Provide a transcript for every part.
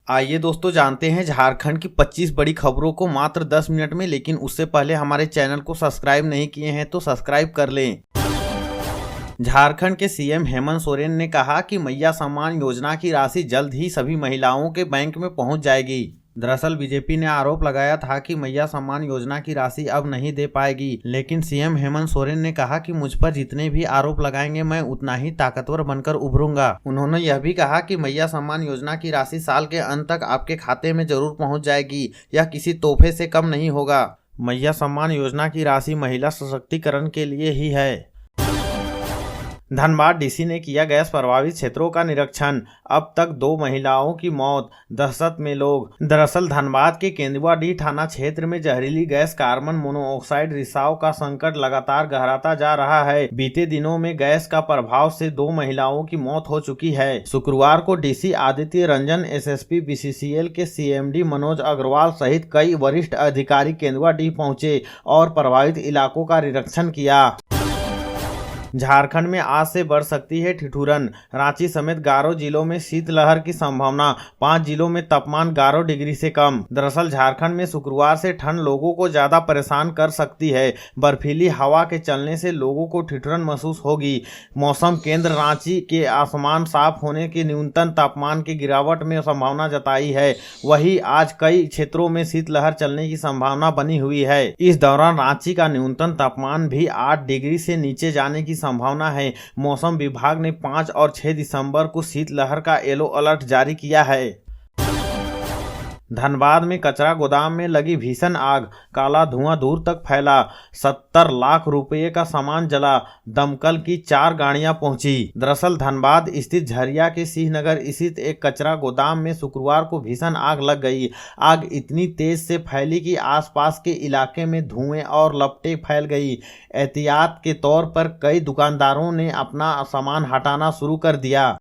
आइए दोस्तों जानते हैं झारखंड की 25 बड़ी खबरों को मात्र 10 मिनट में। लेकिन उससे पहले हमारे चैनल को सब्सक्राइब नहीं किए हैं तो सब्सक्राइब कर लें। झारखंड के सीएम हेमंत सोरेन ने कहा कि मैया सम्मान योजना की राशि जल्द ही सभी महिलाओं के बैंक में पहुंच जाएगी। दरअसल बीजेपी ने आरोप लगाया था कि मैया सम्मान योजना की राशि अब नहीं दे पाएगी, लेकिन सीएम हेमंत सोरेन ने कहा कि मुझ पर जितने भी आरोप लगाएंगे मैं उतना ही ताकतवर बनकर उभरूंगा। उन्होंने यह भी कहा कि मैया सम्मान योजना की राशि साल के अंत तक आपके खाते में जरूर पहुंच जाएगी। यह किसी तोहफे से कम नहीं होगा। मैया सम्मान योजना की राशि महिला सशक्तिकरण के लिए ही है। धनबाद डीसी ने किया गैस प्रभावित क्षेत्रों का निरीक्षण। अब तक 2 महिलाओं की मौत, दहशत में लोग। दरअसल धनबाद के केंदुआडीह थाना क्षेत्र में जहरीली गैस कार्बन मोनोऑक्साइड रिसाव का संकट लगातार गहराता जा रहा है। बीते दिनों में गैस का प्रभाव से 2 महिलाओं की मौत हो चुकी है। शुक्रवार को DC Aditya Ranjan, SSP BCCL के सीएमडी मनोज अग्रवाल सहित कई वरिष्ठ अधिकारी केंदुआडीह पहुंचे और प्रभावित इलाकों का निरीक्षण किया। झारखंड में आज से बढ़ सकती है ठिठुरन। रांची समेत 11 जिलों में शीतलहर की संभावना। 5 जिलों में तापमान 11 डिग्री से कम। दरअसल झारखंड में शुक्रवार से ठंड लोगों को ज्यादा परेशान कर सकती है। बर्फीली हवा के चलने से लोगों को ठिठुरन महसूस होगी। मौसम केंद्र रांची के आसमान साफ होने के न्यूनतम तापमान की गिरावट में संभावना जताई है। वहीं आज कई क्षेत्रों में शीतलहर चलने की संभावना बनी हुई है। इस दौरान रांची का न्यूनतम तापमान भी 8 डिग्री से नीचे जाने की संभावना है। मौसम विभाग ने 5 और 6 दिसंबर को शीतलहर का येलो अलर्ट जारी किया है। धनबाद में कचरा गोदाम में लगी भीषण आग, काला धुआं दूर तक फैला। 70 लाख रुपए का सामान जला। दमकल की 4 गाड़ियां पहुंची। दरअसल धनबाद स्थित झरिया के सिंहनगर स्थित एक कचरा गोदाम में शुक्रवार को भीषण आग लग गई। आग इतनी तेज से फैली कि आसपास के इलाके में धुएं और लपटें फैल गई। एहतियात के तौर पर कई दुकानदारों ने अपना सामान हटाना शुरू कर दिया।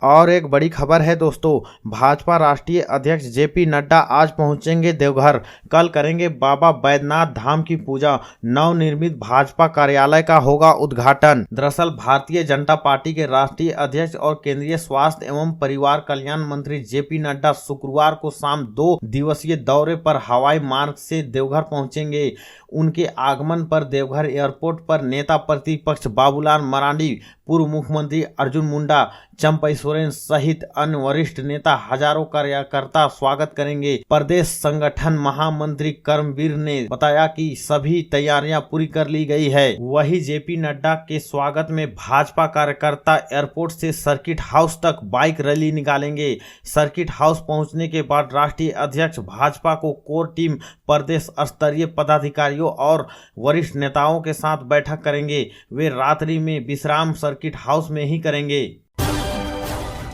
और एक बड़ी खबर है दोस्तों, भाजपा राष्ट्रीय अध्यक्ष जेपी नड्डा आज पहुंचेंगे देवघर। कल करेंगे बाबा बैद्यनाथ धाम की पूजा। नवनिर्मित भाजपा कार्यालय का होगा उद्घाटन। दरअसल भारतीय जनता पार्टी के राष्ट्रीय अध्यक्ष और केंद्रीय स्वास्थ्य एवं परिवार कल्याण मंत्री जेपी नड्डा शुक्रवार को शाम 2 दिवसीय दौरे पर हवाई मार्ग से देवघर पहुंचेंगे। उनके आगमन पर देवघर एयरपोर्ट पर नेता प्रतिपक्ष बाबूलाल मरांडी, पूर्व मुख्यमंत्री अर्जुन मुंडा, चंपई सोरेन सहित अन्य वरिष्ठ नेता हजारों कार्यकर्ता स्वागत करेंगे। प्रदेश संगठन महामंत्री कर्मवीर ने बताया कि सभी तैयारियां पूरी कर ली गई है। वही जेपी नड्डा के स्वागत में भाजपा कार्यकर्ता एयरपोर्ट से सर्किट हाउस तक बाइक रैली निकालेंगे। सर्किट हाउस पहुंचने के बाद राष्ट्रीय अध्यक्ष भाजपा को कोर टीम, प्रदेश स्तरीय पदाधिकारियों और वरिष्ठ नेताओं के साथ बैठक करेंगे। वे रात्रि में विश्राम सर्किट हाउस में ही करेंगे।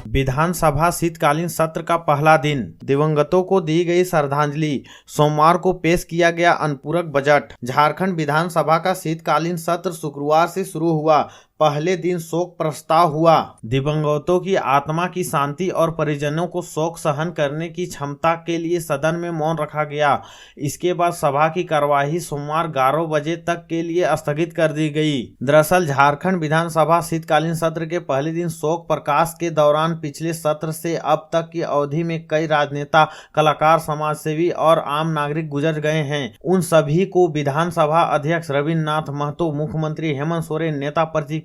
विधानसभा शीतकालीन सत्र का पहला दिन, दिवंगतों को दी गई श्रद्धांजलि। सोमवार को पेश किया गया अनुपूरक बजट। झारखंड विधानसभा का शीतकालीन सत्र शुक्रवार से शुरू हुआ। पहले दिन शोक प्रस्ताव हुआ। दिवंगतों की आत्मा की शांति और परिजनों को शोक सहन करने की क्षमता के लिए सदन में मौन रखा गया। इसके बाद सभा की कार्यवाही सोमवार 11 बजे तक के लिए स्थगित कर दी गई। दरअसल झारखंड विधानसभा शीतकालीन सत्र के पहले दिन शोक प्रकाश के दौरान पिछले सत्र से अब तक की अवधि में कई राजनेता, कलाकार, समाजसेवी और आम नागरिक गुजर गए हैं। उन सभी को विधानसभा अध्यक्ष रविन्द्रनाथ महतो, मुख्यमंत्री हेमंत सोरेन, नेता प्रतिपक्ष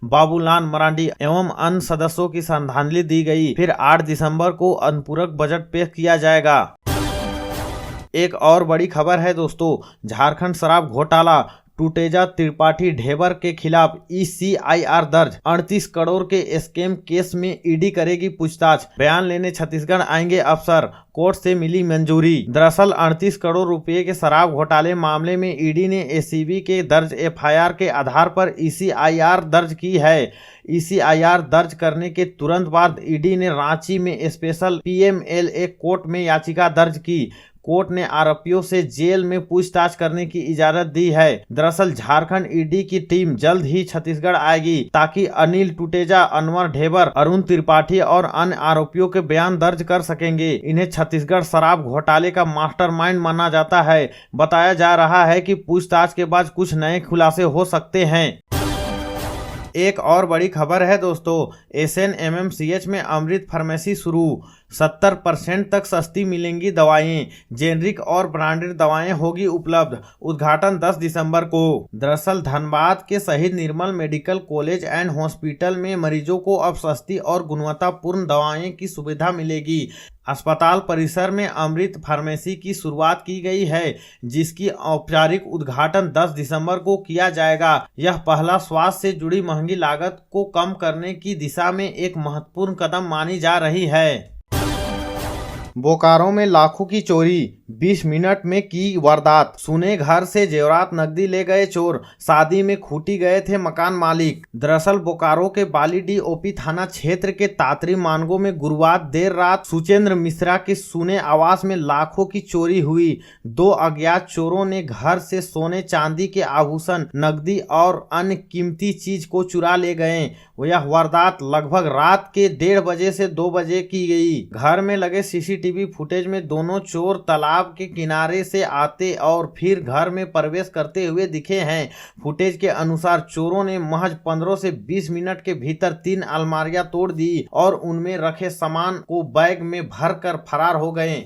बाबूलाल मरांडी एवं अन्य सदस्यों की श्रद्धांजलि दी गई। फिर 8 दिसंबर को अनुपूरक बजट पेश किया जाएगा। एक और बड़ी खबर है दोस्तों, झारखंड शराब घोटाला, टूटेजा त्रिपाठी ढेबर के खिलाफ ECIR दर्ज। 38 करोड़ के स्कैम केस में ईडी करेगी पूछताछ। बयान लेने छत्तीसगढ़ आएंगे अफसर, कोर्ट से मिली मंजूरी। दरअसल 38 करोड़ रुपए के शराब घोटाले मामले में ईडी ने ACB के दर्ज FIR के आधार पर ECIR दर्ज की है। ECIR दर्ज करने के तुरंत बाद ईडी ने रांची में स्पेशल PMLA कोर्ट में याचिका दर्ज की। कोर्ट ने आरोपियों से जेल में पूछताछ करने की इजाजत दी है। दरअसल झारखंड ईडी की टीम जल्द ही छत्तीसगढ़ आएगी ताकि अनिल टूटेजा, अनवर ढेबर, अरुण त्रिपाठी और अन्य आरोपियों के बयान दर्ज कर सकेंगे। इन्हें छत्तीसगढ़ शराब घोटाले का मास्टरमाइंड माना जाता है। बताया जा रहा है कि पूछताछ के बाद कुछ नए खुलासे हो सकते हैं। एक और बड़ी खबर है दोस्तों, SNMMCH में अमृत फार्मेसी शुरू। 70% तक सस्ती मिलेंगी दवाएं, जेनरिक और ब्रांडेड दवाएं होगी उपलब्ध। उद्घाटन 10 दिसंबर को। दरअसल धनबाद के शहीद निर्मल मेडिकल कॉलेज एंड हॉस्पिटल में मरीजों को अब सस्ती और गुणवत्तापूर्ण दवाएं की सुविधा मिलेगी। अस्पताल परिसर में अमृत फार्मेसी की शुरुआत की गई है, जिसकी औपचारिक उद्घाटन 10 दिसंबर को किया जाएगा। यह पहला स्वास्थ्य से जुड़ी महंगी लागत को कम करने की दिशा में एक महत्वपूर्ण कदम मानी जा रही है। बोकारो में लाखों की चोरी, 20 मिनट में की वारदात। सुने घर से जेवरात नकदी ले गए चोर, शादी में खूटी गए थे मकान मालिक। दरअसल बोकारो के बालीडीह ओपी थाना क्षेत्र के तातरी मानगो में गुरुवार देर रात सुचेंद्र मिश्रा के सुने आवास में लाखों की चोरी हुई। 2 अज्ञात चोरों ने घर से सोने चांदी के आभूषण, नकदी और अन्य कीमती चीज को चुरा ले गए। यह वारदात लगभग रात के 1:30 बजे से 2 बजे की गई। घर में लगे सीसीटीवी फुटेज में दोनों चोर तालाब के किनारे से आते और फिर घर में प्रवेश करते हुए दिखे हैं। फुटेज के अनुसार चोरों ने महज 15 से 20 मिनट के भीतर 3 अलमारियां तोड़ दी और उनमें रखे सामान को बैग में भरकर फरार हो गए।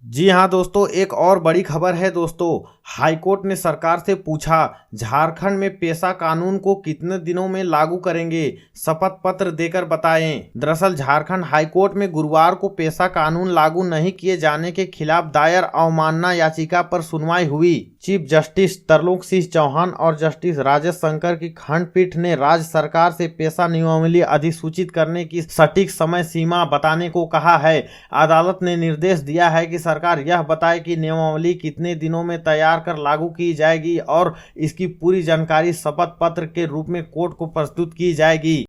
जी हाँ दोस्तों, एक और बड़ी खबर है दोस्तों। हाईकोर्ट ने सरकार से पूछा, झारखंड में पेशा कानून को कितने दिनों में लागू करेंगे, शपथ पत्र देकर बताएं। दरअसल झारखंड हाईकोर्ट में गुरुवार को पेशा कानून लागू नहीं किए जाने के खिलाफ दायर अवमानना याचिका पर सुनवाई हुई। चीफ जस्टिस तरलोक सिंह चौहान और जस्टिस राजेश शंकर की खंडपीठ ने राज्य सरकार से पेशा नियमावली अधिसूचित करने की सटीक समय सीमा बताने को कहा है। अदालत ने निर्देश दिया है कि सरकार यह बताए कि नियमावली कितने दिनों में तैयार कर लागू की जाएगी और इसकी पूरी जानकारी शपथ पत्र के रूप में कोर्ट को प्रस्तुत की जाएगी।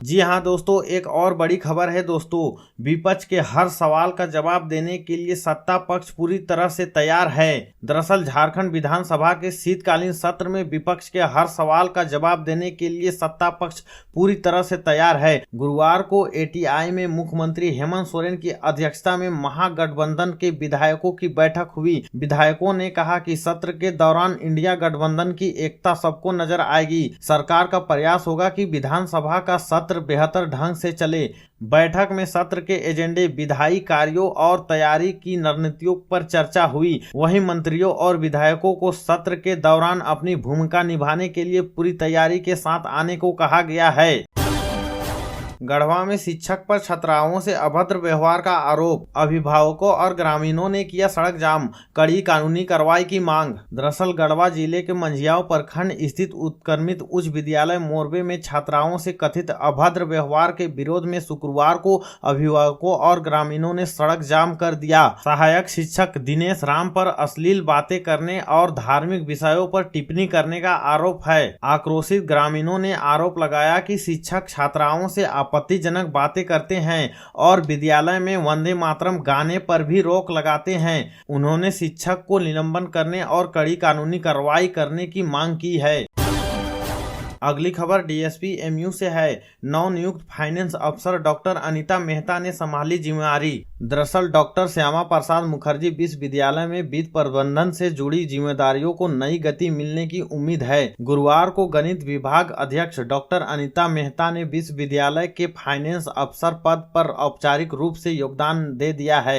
जी हाँ दोस्तों, एक और बड़ी खबर है दोस्तों। विपक्ष के हर सवाल का जवाब देने के लिए सत्ता पक्ष पूरी तरह से तैयार है। दरअसल झारखंड विधानसभा के शीतकालीन सत्र में विपक्ष के हर सवाल का जवाब देने के लिए सत्ता पक्ष पूरी तरह से तैयार है। गुरुवार को एटीआई में मुख्यमंत्री हेमंत सोरेन की अध्यक्षता में महागठबंधन के विधायकों की बैठक हुई। विधायकों ने कहा कि सत्र के दौरान इंडिया गठबंधन की एकता सबको नजर आएगी। सरकार का प्रयास होगा कि विधानसभा का सत्र बेहतर ढंग से चले। बैठक में सत्र के एजेंडे, विधायी कार्यों और तैयारी की रणनीतियों पर चर्चा हुई। वहीं मंत्रियों और विधायकों को सत्र के दौरान अपनी भूमिका निभाने के लिए पूरी तैयारी के साथ आने को कहा गया है। गढ़वा में शिक्षक पर छात्राओं से अभद्र व्यवहार का आरोप, अभिभावकों और ग्रामीणों ने किया सड़क जाम, कड़ी कानूनी कार्रवाई की मांग। दरअसल गढ़वा जिले के मंझियाव प्रखंड स्थित उत्क्रमित उच्च विद्यालय मोरबे में छात्राओं से कथित अभद्र व्यवहार के विरोध में शुक्रवार को अभिभावकों और ग्रामीणों ने सड़क जाम कर दिया। सहायक शिक्षक दिनेश राम पर अश्लील बातें करने और धार्मिक विषयों पर टिप्पणी करने का आरोप है। आक्रोशित ग्रामीणों ने आरोप लगाया कि शिक्षक छात्राओं से आपत्तिजनक बातें करते हैं और विद्यालय में वंदे मातरम गाने पर भी रोक लगाते हैं। उन्होंने शिक्षक को निलंबन करने और कड़ी कानूनी कार्रवाई करने की मांग की है। अगली खबर डीएसपी एमयू से है। नवनियुक्त फाइनेंस अफसर डॉक्टर अनीता मेहता ने संभाली जिम्मेदारी। दरअसल डॉक्टर श्यामा प्रसाद मुखर्जी विश्वविद्यालय में वित्त प्रबंधन से जुड़ी जिम्मेदारियों को नई गति मिलने की उम्मीद है। गुरुवार को गणित विभाग अध्यक्ष डॉक्टर अनीता मेहता ने विश्वविद्यालय के फाइनेंस अफसर पद पर औपचारिक रूप से योगदान दे दिया है।